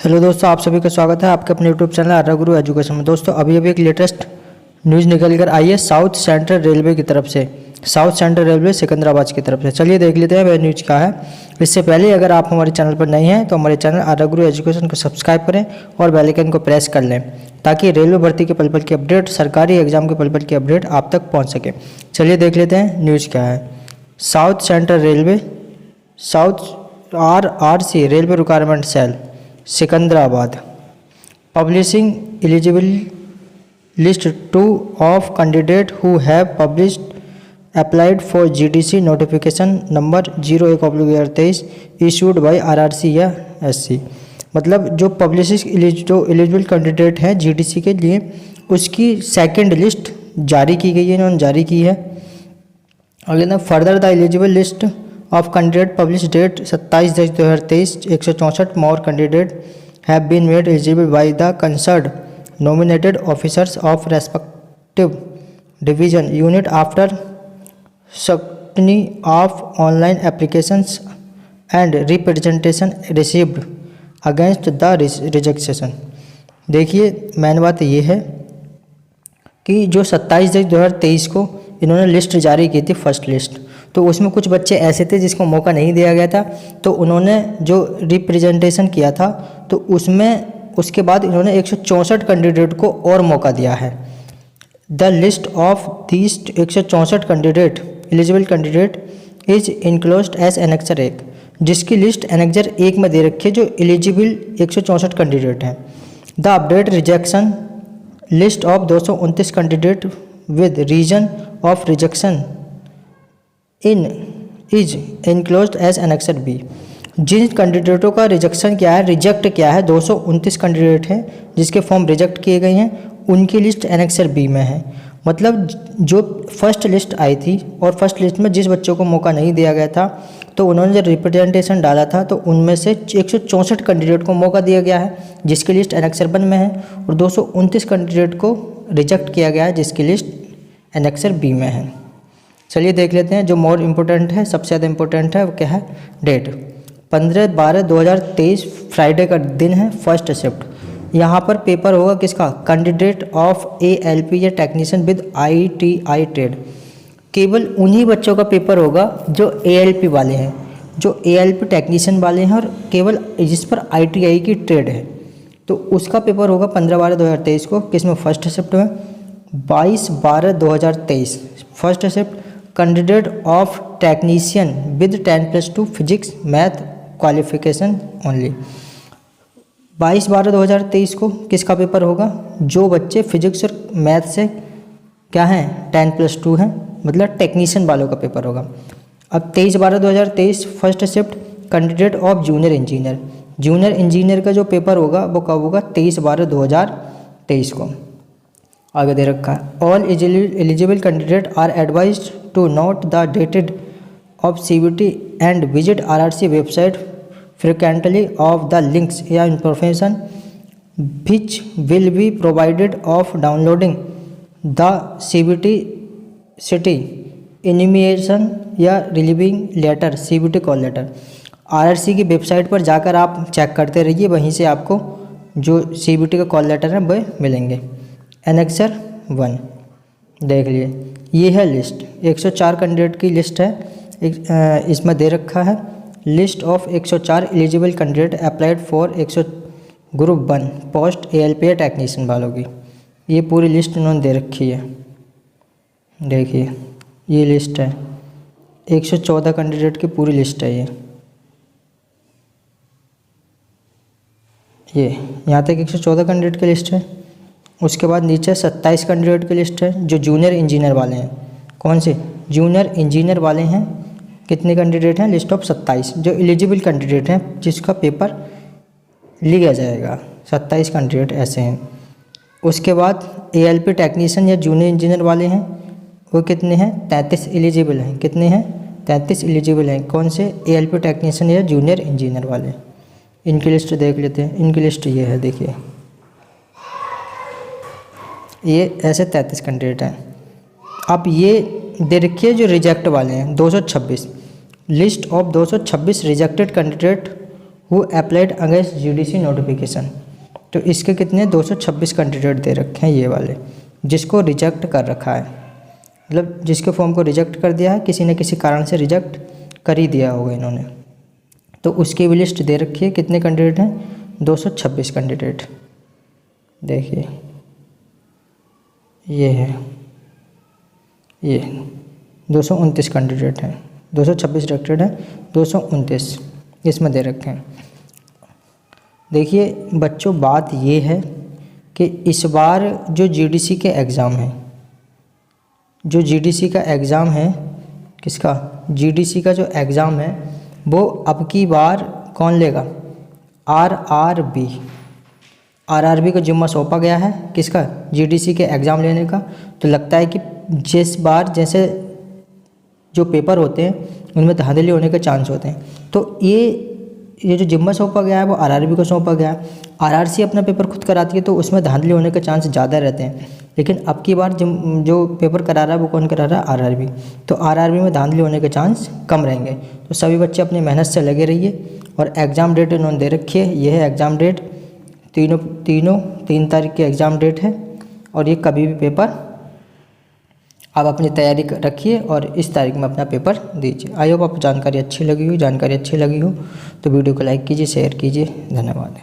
Hello दोस्तों, आप सभी का स्वागत है आपके अपने यूट्यूब चैनल आर्या गुरु एजुकेशन में। दोस्तों अभी एक लेटेस्ट न्यूज़ निकल कर आई है साउथ सेंट्रल रेलवे की तरफ से, साउथ सेंट्रल रेलवे सिकंदराबाद की तरफ से। चलिए देख लेते हैं वह न्यूज़ क्या है। इससे पहले अगर आप हमारे चैनल पर नए हैं तो हमारे चैनल आर्या गुरु एजुकेशन को सब्सक्राइब करें और बेल आइकन को प्रेस कर लें ताकि रेलवे भर्ती के पल पल की अपडेट, सरकारी एग्जाम के पल पल की अपडेट आप तक पहुँच सके। चलिए देख लेते हैं न्यूज़ क्या है। South Central Railway, South RRC Railway requirement cell Secunderabad publishing eligible list 2 of candidate who have published applied for GDC notification number 01/2023 issued by RRC या SC। मतलब जो एलिजिबल कैंडिडेट हैं GDC के लिए उसकी सेकंड लिस्ट जारी की गई है, इन्होंने जारी की है। अगले ना further the eligible list of candidate published date 27/2023 164 more candidate have been made eligible by the concerned nominated officers of respective division unit after scrutiny of online applications and representation received against the rejection। देखिए main बात ये है कि जो 27/2023 को इन्होंने list जारी की थी, फर्स्ट लिस्ट, तो उसमें कुछ बच्चे ऐसे थे जिसको मौका नहीं दिया गया था, तो उन्होंने जो रिप्रेजेंटेशन किया था तो उसमें उसके बाद इन्होंने 164 कैंडिडेट को और मौका दिया है। The list of these 164 candidate eligible candidate is enclosed as annexure 1, जिसकी लिस्ट एनेक्सर 1 में दे रखी है जो एलिजिबल 164 कैंडिडेट हैं। The update rejection list of 229 candidate with reason of rejection is enclosed as annexure B. जिन कैंडिडेटों का रिजेक्शन क्या है, रिजेक्ट क्या है, 229 कैंडिडेट हैं जिसके फॉर्म रिजेक्ट किए गए हैं, उनकी लिस्ट एनेक्सर बी में है। मतलब जो फर्स्ट लिस्ट आई थी और फर्स्ट लिस्ट में जिस बच्चों को मौका नहीं दिया गया था तो उन्होंने जब रिप्रेजेंटेशन डाला था तो उनमें से 164 कैंडिडेट को मौका दिया गया है जिसकी लिस्ट एनेक्सर 1 में है, और 229 कैंडिडेट को रिजेक्ट किया गया है जिसकी लिस्ट एनेक्सर बी में है। चलिए देख लेते हैं जो मोर इम्पोर्टेंट है, सबसे ज़्यादा इम्पोर्टेंट है वो क्या है। डेट 15/12/2023 फ्राइडे का दिन है, फर्स्ट शिफ्ट। यहाँ पर पेपर होगा किसका, कैंडिडेट ऑफ ALP या टेक्नीशियन विद ITI ट्रेड। केवल उन्हीं बच्चों का पेपर होगा जो ALP वाले हैं, जो ALP टेक्नीशियन वाले हैं और केवल जिस पर ITI की ट्रेड है, तो उसका पेपर होगा 15/12/2023 को। किसमें, फर्स्ट शिफ्ट में। 22/12/2023 first shift candidate of technician with 10+2 physics math qualification only. 22/12/2023 को किसका पेपर होगा, जो बच्चे फिजिक्स और मैथ से क्या हैं 10+2 हैं, मतलब टेक्नीशियन वालों का पेपर होगा। अब 23/12/2023 first shift candidate of junior engineer. Junior engineer का जो पेपर होगा वो कब होगा, 23/12/2023 को। आगे दे रखा है all eligible candidate are advised to note the dated of CBT and visit RRC website frequently of the links या information which will be provided of downloading the CBT city intimation या relieving letter CBT call letter. RRC की website पर जाकर आप check करते रहिए, वहीं से आपको जो CBT का कॉल लेटर है वह मिलेंगे। एनेक्सर 1 देख लिए, ये है लिस्ट, 104 कैंडिडेट की लिस्ट है। इसमें दे रखा है list of 104 eligible candidate applied for group 1 post ALP technician वालों की। ये पूरी लिस्ट उन्होंने दे रखी है। देखिए ये लिस्ट है, 114 कैंडिडेट की पूरी लिस्ट है। ये यहाँ तक 114 कैंडिडेट की लिस्ट है। उसके बाद नीचे 27 कैंडिडेट की लिस्ट है जो जूनियर इंजीनियर वाले हैं। कौन से, जूनियर इंजीनियर वाले हैं। कितने कैंडिडेट हैं, लिस्ट ऑफ 27 जो एलिजिबल कैंडिडेट हैं जिसका पेपर लिया जाएगा, 27 कैंडिडेट ऐसे हैं। उसके बाद ALP टेक्नीशियन या जूनियर इंजीनियर वाले हैं, वो कितने हैं, 33 एलिजिबल हैं। कितने हैं, 33 एलिजिबल हैं। कौन से, ALP टेक्नीशियन या जूनियर इंजीनियर वाले। इनकी लिस्ट देख लेते हैं। इनकी लिस्ट ये है, देखिए ये ऐसे 33 कैंडिडेट हैं। अब ये दे रखी है जो रिजेक्ट वाले हैं 226, list of 226 rejected candidate who applied against GDC notification. तो इसके कितने 226 कैंडिडेट दे रखे हैं ये वाले, जिसको रिजेक्ट कर रखा है, मतलब जिसके फॉर्म को रिजेक्ट कर दिया है, किसी न किसी कारण से रिजेक्ट कर ही दिया होगा इन्होंने। तो उसकी भी लिस्ट दे रखी है। कितने कैंडिडेट हैं 226 कैंडिडेट। देखिए ये है, ये 229 कैंडिडेट हैं, 226 रिजेक्टेड हैं, 229 इसमें दे रखे हैं। देखिए बच्चों बात ये है कि इस बार जो जीडीसी के एग्ज़ाम है, जो जीडीसी का एग्ज़ाम है, किसका, जीडीसी का जो एग्ज़ाम है वो अब की बार कौन लेगा, आरआरबी को जिम्मा सौंपा गया है, किसका, जीडीसी के एग्ज़ाम लेने का। तो लगता है कि जिस बार जैसे जो पेपर होते हैं उनमें धांधली होने के चांस होते हैं, तो ये जो जिम्मा सौंपा गया है वो आरआरबी को सौंपा गया है। आरआरसी अपना पेपर खुद कराती है तो उसमें धांधली होने के चांस ज़्यादा रहते हैं, लेकिन अब की बार जो पेपर करा रहा है वो कौन करा रहा है, आरआरबी। तो आरआरबी में धांधली होने के चांस कम रहेंगे। तो सभी बच्चे अपनी मेहनत से लगे रहिए। और एग्ज़ाम डेट इन्होंने दे रखी है, ये है एग्ज़ाम डेट, 3 तारीख की एग्ज़ाम डेट है। और ये कभी भी पेपर आप अपनी तैयारी रखिए और इस तारीख में अपना पेपर दीजिए। आई होप आपको जानकारी अच्छी लगी हो तो वीडियो को लाइक कीजिए, शेयर कीजिए। धन्यवाद।